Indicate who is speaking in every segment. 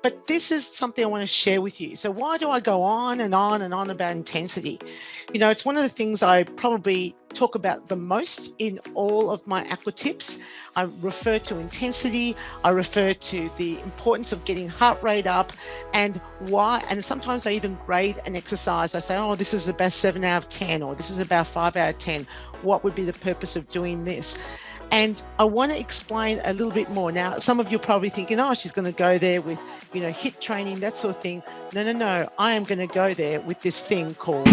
Speaker 1: But this is something I want to share with you. So why do I go on and on and on about intensity? It's one of the things I probably talk about the most in all of my aqua tips. I refer to intensity, I refer to the importance of getting heart rate up, and why, and sometimes I even grade an exercise. I say, oh, this is about 7 out of 10, or this is about 5 out of 10. What would be the purpose of doing this? And I want to explain a little bit more. Now, some of you are probably thinking, oh, she's going to go there with, HIIT training, that sort of thing. No. I am going to go there with this thing called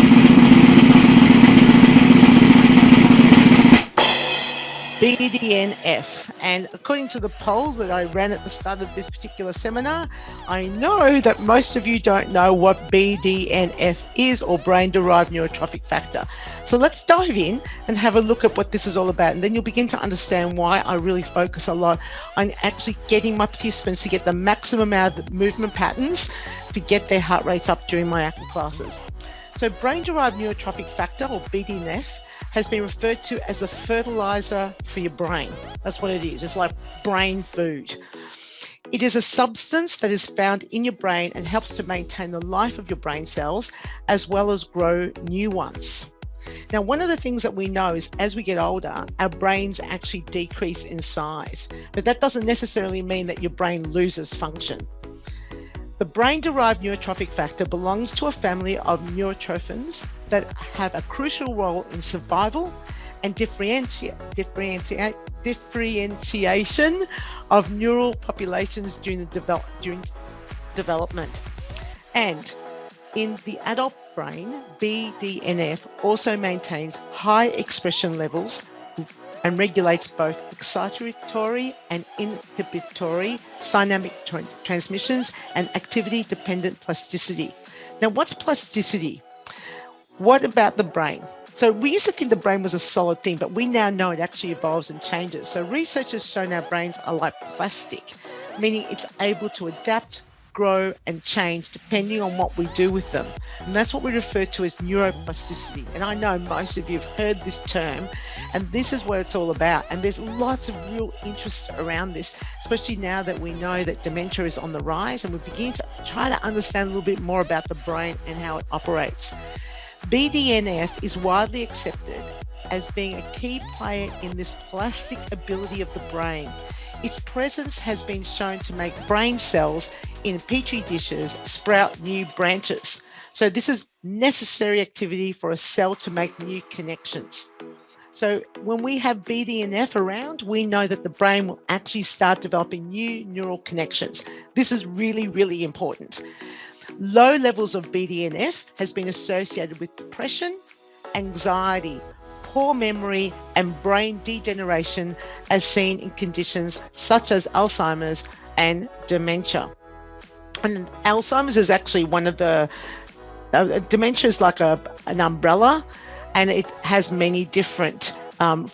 Speaker 1: BDNF. And according to the poll that I ran at the start of this particular seminar, I know that most of you don't know what BDNF is, or brain-derived neurotrophic factor. So let's dive in and have a look at what this is all about. And then you'll begin to understand why I really focus a lot on actually getting my participants to get the maximum amount of movement patterns to get their heart rates up during my aqua classes. So brain-derived neurotrophic factor, or BDNF, has been referred to as the fertilizer for your brain. That's what it is. It's like brain food. It is a substance that is found in your brain and helps to maintain the life of your brain cells as well as grow new ones. Now, one of the things that we know is as we get older, our brains actually decrease in size, but that doesn't necessarily mean that your brain loses function. The brain-derived neurotrophic factor belongs to a family of neurotrophins that have a crucial role in survival and differentiation of neural populations during development. And in the adult brain, BDNF also maintains high expression levels and regulates both excitatory and inhibitory synaptic transmissions and activity-dependent plasticity. Now, what's plasticity? What about the brain? So we used to think the brain was a solid thing, but we now know it actually evolves and changes. So research has shown our brains are like plastic, meaning it's able to adapt, grow and change depending on what we do with them. And that's what we refer to as neuroplasticity. And I know most of you have heard this term, and this is what it's all about. And there's lots of real interest around this, especially now that we know that dementia is on the rise, and we begin to try to understand a little bit more about the brain and how it operates. BDNF is widely accepted as being a key player in this plastic ability of the brain. Its presence has been shown to make brain cells in petri dishes sprout new branches. So this is necessary activity for a cell to make new connections. So when we have BDNF around, we know that the brain will actually start developing new neural connections. This is really, really important. Low levels of BDNF has been associated with depression, anxiety, poor memory and brain degeneration as seen in conditions such as Alzheimer's and dementia. And Alzheimer's is actually one of the, dementia is like an umbrella, and it has many different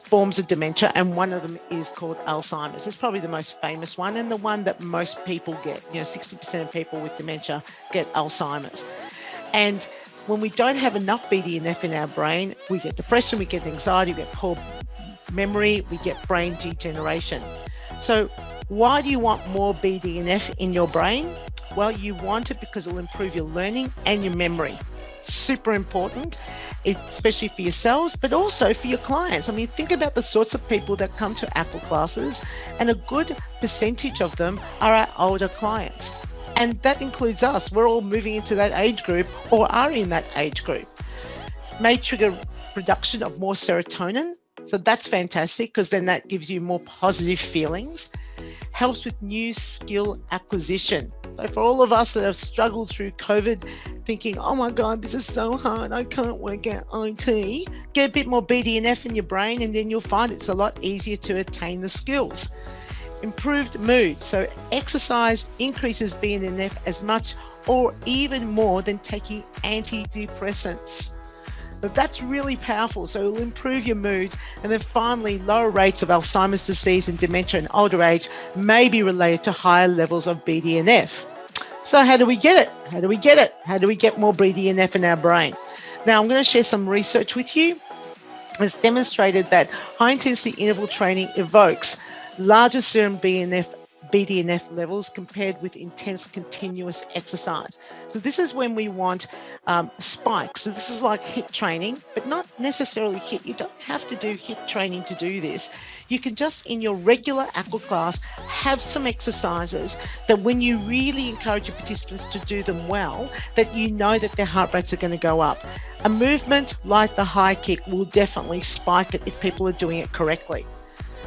Speaker 1: forms of dementia, and one of them is called Alzheimer's. It's probably the most famous one and the one that most people get. 60% of people with dementia get Alzheimer's. And when we don't have enough BDNF in our brain, we get depression, we get anxiety, we get poor memory, we get brain degeneration. So why do you want more BDNF in your brain? Well, you want it because it will improve your learning and your memory. Super important, especially for yourselves, but also for your clients. I mean, think about the sorts of people that come to aqua classes, and a good percentage of them are our older clients. And that includes us. We're all moving into that age group or are in that age group. May trigger production of more serotonin. So that's fantastic because then that gives you more positive feelings. Helps with new skill acquisition. So for all of us that have struggled through COVID thinking, oh my God, this is so hard, I can't work out IT, get a bit more BDNF in your brain and then you'll find it's a lot easier to attain the skills. Improved mood. So exercise increases BDNF as much or even more than taking antidepressants. But that's really powerful. So it'll improve your mood. And then finally, lower rates of Alzheimer's disease and dementia in older age may be related to higher levels of BDNF. So how do we get it? How do we get it? How do we get more BDNF in our brain? Now, I'm going to share some research with you. It's demonstrated that high intensity interval training evokes larger serum BDNF levels compared with intense continuous exercise. So this is when we want spikes. So this is like HIIT training, but not necessarily HIIT. You don't have to do HIIT training to do this. You can just, in your regular aqua class, have some exercises that when you really encourage your participants to do them well, that you know that their heart rates are going to go up. A movement like the high kick will definitely spike it if people are doing it correctly.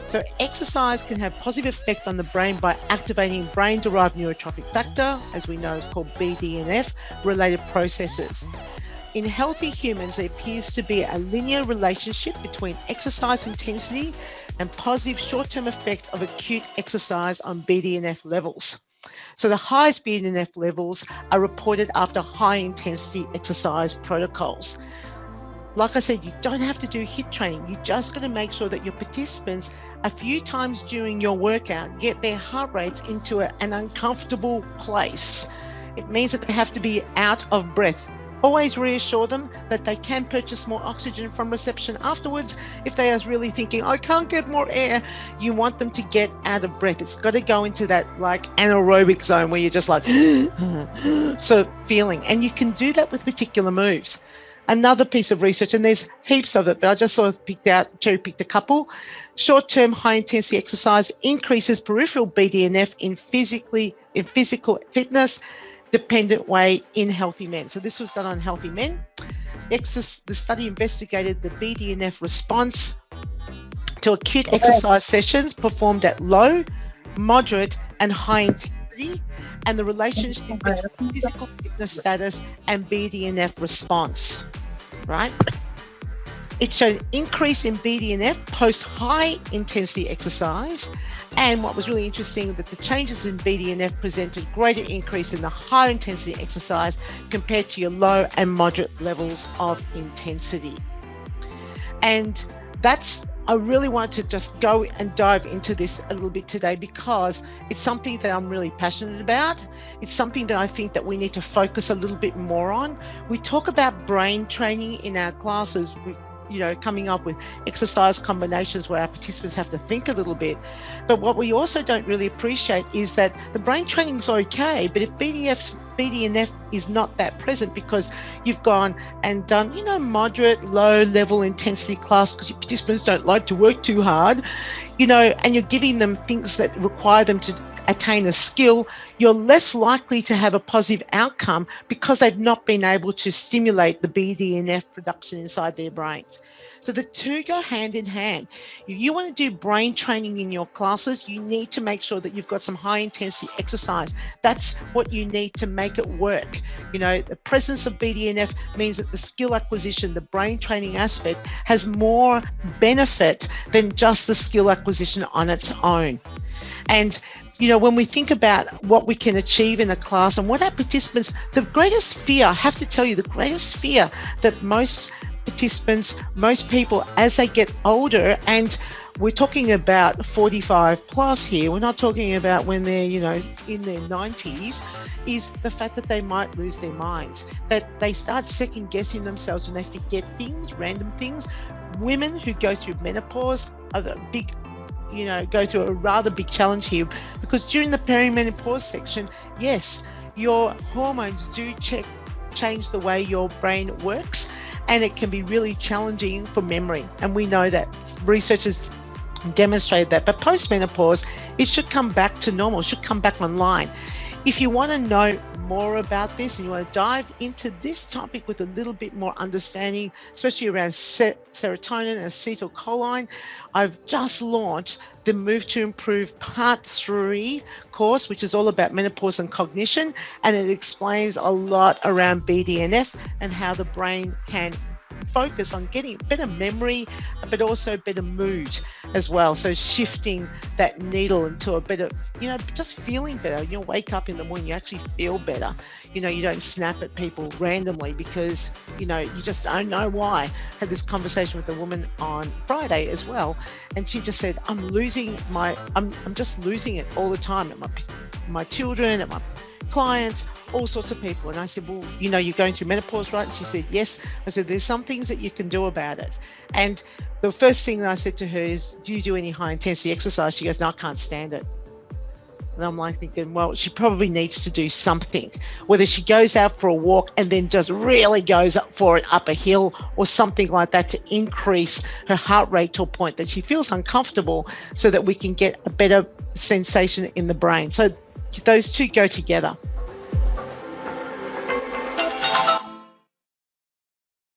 Speaker 1: So exercise can have positive effect on the brain by activating brain-derived neurotrophic factor, as we know is called BDNF, related processes. In healthy humans, there appears to be a linear relationship between exercise intensity and positive short-term effect of acute exercise on BDNF levels. So the highest BDNF levels are reported after high-intensity exercise protocols. Like I said, you don't have to do HIIT training. You just got to make sure that your participants, a few times during your workout, get their heart rates into an uncomfortable place. It means that they have to be out of breath. Always reassure them that they can purchase more oxygen from reception afterwards. If they are really thinking, I can't get more air, you want them to get out of breath. It's got to go into that like anaerobic zone where you're just like, so feeling. And you can do that with particular moves. Another piece of research, and there's heaps of it, but I just sort of cherry-picked a couple. Short-term high-intensity exercise increases peripheral BDNF in physical fitness dependent way in healthy men. So this was done on healthy men. The study investigated the BDNF response to acute exercise sessions performed at low, moderate, and high intensity, and the relationship between physical fitness status and BDNF response, right? It showed an increase in BDNF post high intensity exercise. And what was really interesting, that the changes in BDNF presented greater increase in the higher intensity exercise compared to your low and moderate levels of intensity. And I really want to just go and dive into this a little bit today because it's something that I'm really passionate about. It's something that I think that we need to focus a little bit more on. We talk about brain training in our classes, coming up with exercise combinations where our participants have to think a little bit. But what we also don't really appreciate is that the brain training is okay, but if BDNF is not that present because you've gone and done, moderate, low level intensity class because your participants don't like to work too hard, and you're giving them things that require them to attain a skill, you're less likely to have a positive outcome because they've not been able to stimulate the BDNF production inside their brains. So the two go hand in hand. If you want to do brain training in your classes, you need to make sure that you've got some high intensity exercise. That's what you need to make it work. The presence of BDNF means that the skill acquisition, the brain training aspect, has more benefit than just the skill acquisition on its own. And when we think about what we can achieve in a class and what our participants, the greatest fear, I have to tell you, the greatest fear that most participants, most people, as they get older, and we're talking about 45 plus here, we're not talking about when they're, in their 90s, is the fact that they might lose their minds, that they start second guessing themselves when they forget things, random things. Women who go through menopause are the big go through a rather big challenge here, because during the perimenopause section, yes, your hormones do change the way your brain works, and it can be really challenging for memory. And we know that researchers demonstrated that. But post-menopause, it should come back to normal, it should come back online. If you want to know more about this and you want to dive into this topic with a little bit more understanding, especially around serotonin and acetylcholine, I've just launched the Move to Improve Part 3 course, which is all about menopause and cognition, and it explains a lot around BDNF and how the brain can focus on getting better memory, but also better mood as well. So shifting that needle into a better, just feeling better. You wake up in the morning, you actually feel better. You don't snap at people randomly because, you just don't know why. I had this conversation with a woman on Friday as well, and she just said, I'm just losing it all the time at my children, at my clients, all sorts of people. And I said, well, you're going through menopause, right? And she said, yes. I said, there's some things that you can do about it. And the first thing that I said to her is, do you do any high intensity exercise? She goes, no, I can't stand it. And I'm like thinking, well, she probably needs to do something, whether she goes out for a walk and then just really goes up for it up a hill or something like that to increase her heart rate to a point that she feels uncomfortable so that we can get a better sensation in the brain. So those two go together.